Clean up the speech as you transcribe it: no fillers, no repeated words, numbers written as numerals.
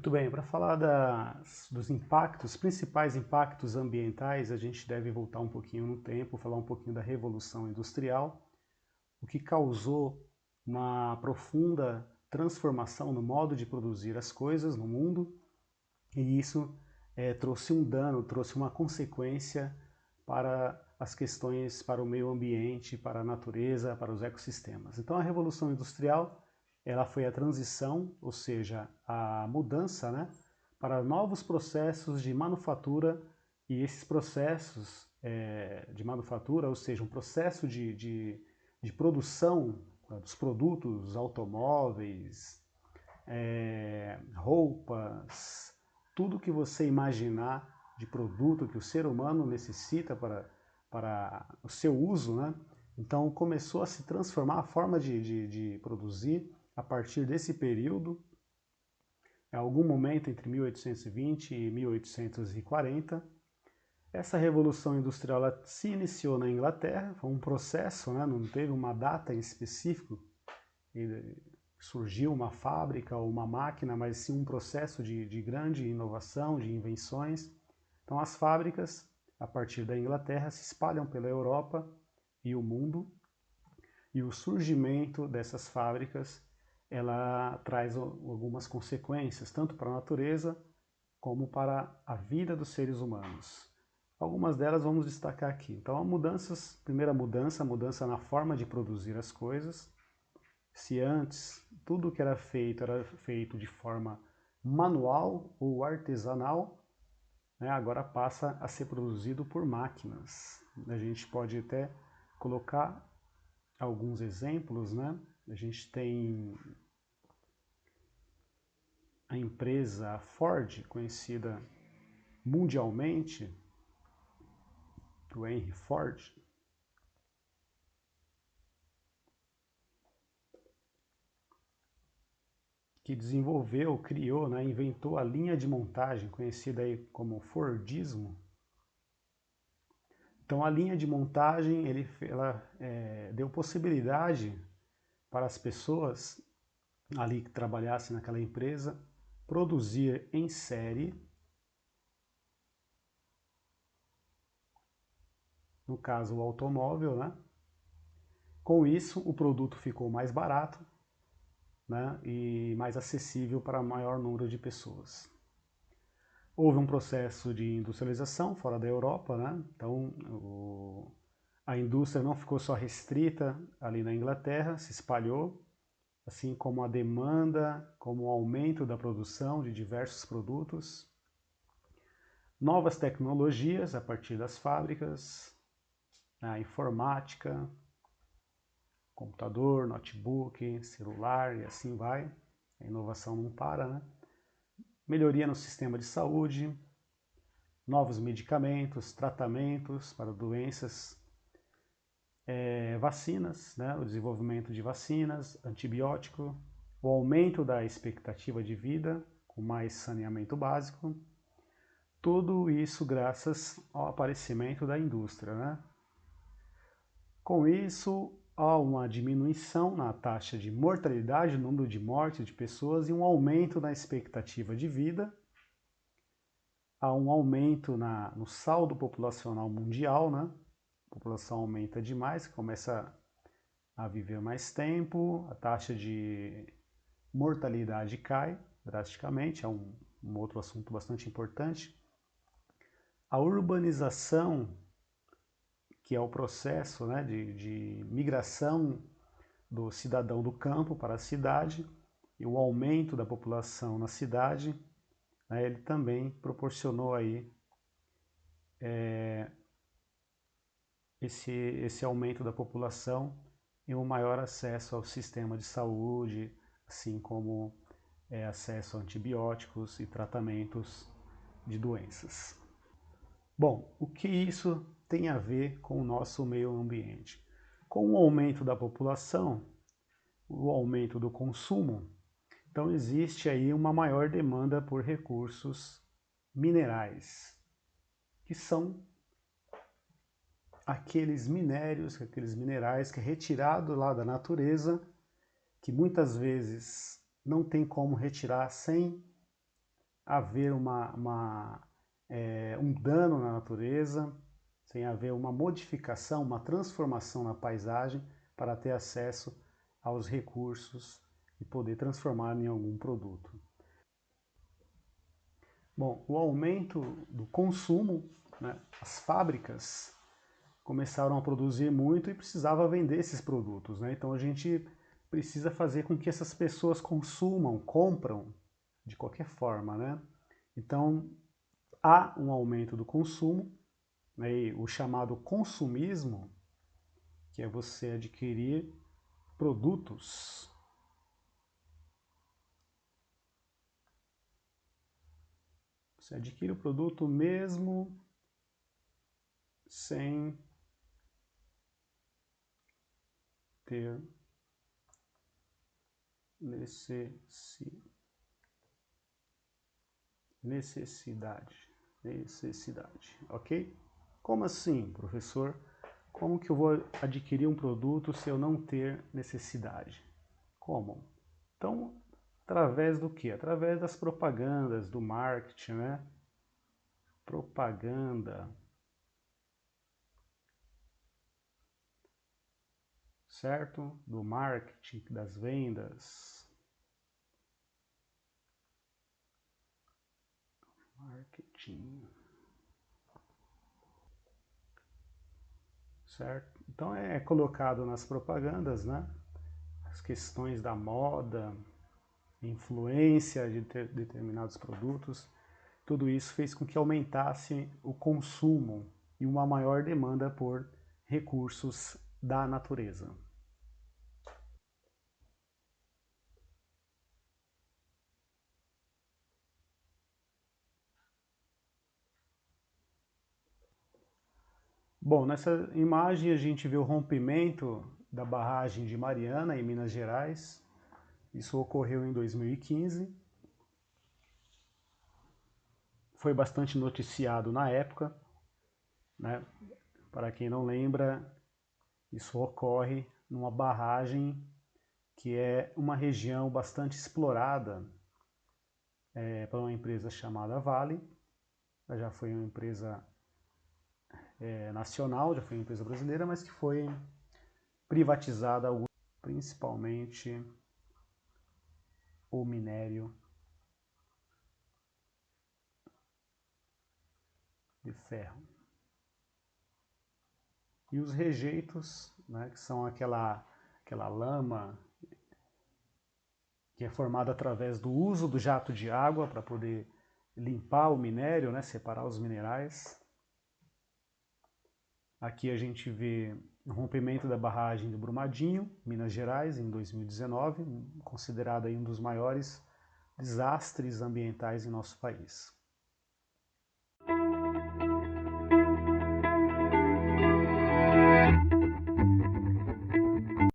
Muito bem, para falar dos impactos, principais impactos ambientais, a gente deve voltar um pouquinho no tempo, falar um pouquinho da Revolução Industrial, o que causou uma profunda transformação no modo de produzir as coisas no mundo, e isso trouxe um dano, trouxe uma consequência para as questões, para o meio ambiente, para a natureza, para os ecossistemas. Então a Revolução Industrial ela foi a transição, ou seja, a mudança, né, para novos processos de manufatura, e esses processos de manufatura, ou seja, um processo de produção dos produtos, automóveis, roupas, tudo que você imaginar de produto que o ser humano necessita para o seu uso, né? Então começou a se transformar a forma de produzir a partir desse período, em algum momento entre 1820 e 1840. Essa Revolução Industrial ela se iniciou na Inglaterra, foi um processo, né? Não teve uma data em específico, surgiu uma fábrica ou uma máquina, mas sim um processo de grande inovação, de invenções. Então as fábricas, a partir da Inglaterra, se espalham pela Europa e o mundo, e o surgimento dessas fábricas ela traz algumas consequências, tanto para a natureza como para a vida dos seres humanos. Algumas delas vamos destacar aqui. Então, primeira mudança, a mudança na forma de produzir as coisas. Se antes tudo que era feito de forma manual ou artesanal, né, agora passa a ser produzido por máquinas. A gente pode até colocar alguns exemplos, né? A gente tem a empresa Ford, conhecida mundialmente, do Henry Ford, que desenvolveu, criou, né, inventou a linha de montagem, conhecida aí como Fordismo. Então a linha de montagem ela deu possibilidade para as pessoas ali que trabalhassem naquela empresa produzir em série, no caso o automóvel, né? Com isso o produto ficou mais barato, né, e mais acessível para maior número de pessoas. Houve um processo de industrialização fora da Europa, né? Então a indústria não ficou só restrita ali na Inglaterra, se espalhou, assim como a demanda, como o aumento da produção de diversos produtos. Novas tecnologias a partir das fábricas, a informática, computador, notebook, celular e assim vai. A inovação não para, né? Melhoria no sistema de saúde, novos medicamentos, tratamentos para doenças, vacinas, né? O desenvolvimento de vacinas, antibiótico, o aumento da expectativa de vida, com mais saneamento básico. Tudo isso graças ao aparecimento da indústria, né? Com isso, há uma diminuição na taxa de mortalidade, no número de mortes de pessoas, e um aumento na expectativa de vida. Há um aumento no saldo populacional mundial, né? A população aumenta demais, começa a viver mais tempo, a taxa de mortalidade cai drasticamente, é um outro assunto bastante importante. A urbanização, que é o processo, né, de migração do cidadão do campo para a cidade, e o aumento da população na cidade, né, ele também proporcionou aí esse aumento da população e um maior acesso ao sistema de saúde, assim como acesso a antibióticos e tratamentos de doenças. Bom, o que isso tem a ver com o nosso meio ambiente? Com o aumento da população, o aumento do consumo, então existe aí uma maior demanda por recursos minerais, que são aqueles minérios, aqueles minerais que é retirado lá da natureza, que muitas vezes não tem como retirar sem haver um dano na natureza, sem haver uma modificação, uma transformação na paisagem para ter acesso aos recursos e poder transformar em algum produto. Bom, o aumento do consumo, né, as fábricas começaram a produzir muito e precisava vender esses produtos, né? Então a gente precisa fazer com que essas pessoas consumam, compram de qualquer forma, né? Então há um aumento do consumo, né, e o chamado consumismo, que é você adquirir produtos. Você adquire o produto mesmo sem ter necessidade, ok? Como assim, professor? Como que eu vou adquirir um produto se eu não ter necessidade? Como? Então, através do quê? Através das propagandas, do marketing, né? Propaganda. Certo? Do marketing, das vendas. Marketing. Certo? Então é colocado nas propagandas, né? As questões da moda, influência de determinados produtos, tudo isso fez com que aumentasse o consumo e uma maior demanda por recursos da natureza. Bom, nessa imagem a gente vê o rompimento da barragem de Mariana, em Minas Gerais. Isso ocorreu em 2015. Foi bastante noticiado na época, né? Para quem não lembra, isso ocorre numa barragem que é uma região bastante explorada por uma empresa chamada Vale. Ela já foi uma empresa nacional, já foi uma empresa brasileira, mas que foi privatizada, principalmente o minério de ferro. E os rejeitos, né, que são aquela lama que é formada através do uso do jato de água para poder limpar o minério, né, separar os minerais. Aqui a gente vê o rompimento da barragem de Brumadinho, Minas Gerais, em 2019, considerado aí um dos maiores desastres ambientais em nosso país.